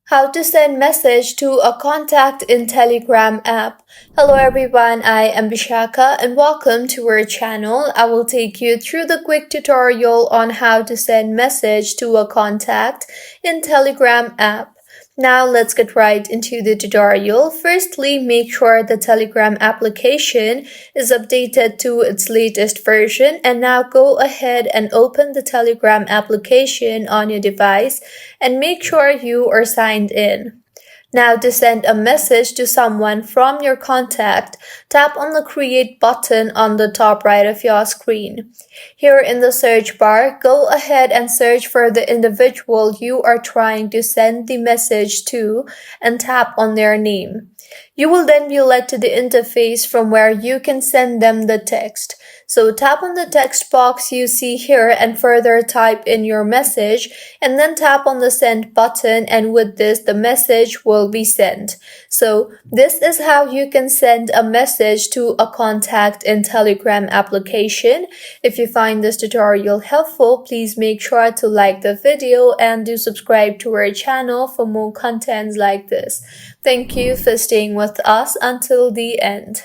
How to send message to a contact in Telegram app. Hello everyone, I am Bishaka and welcome to our channel. I will take you through the quick tutorial on how to send message to a contact in Telegram app. Now let's get right into the tutorial. Firstly, make sure the Telegram application is updated to its latest version, and now go ahead and open the Telegram application on your device and make sure you are signed in. Now to send a message to someone from your contact, tap on the Create button on the top right of your screen. Here in the search bar, go ahead and search for the individual you are trying to send the message to and tap on their name. You will then be led to the interface from where you can send them the text. So tap on the text box you see here and further type in your message, and then tap on the send button, and with this the message will be sent. So this is how you can send a message to a contact in Telegram application. If you find this tutorial helpful, please make sure to like the video and do subscribe to our channel for more contents like this. Thank you for staying with us until the end.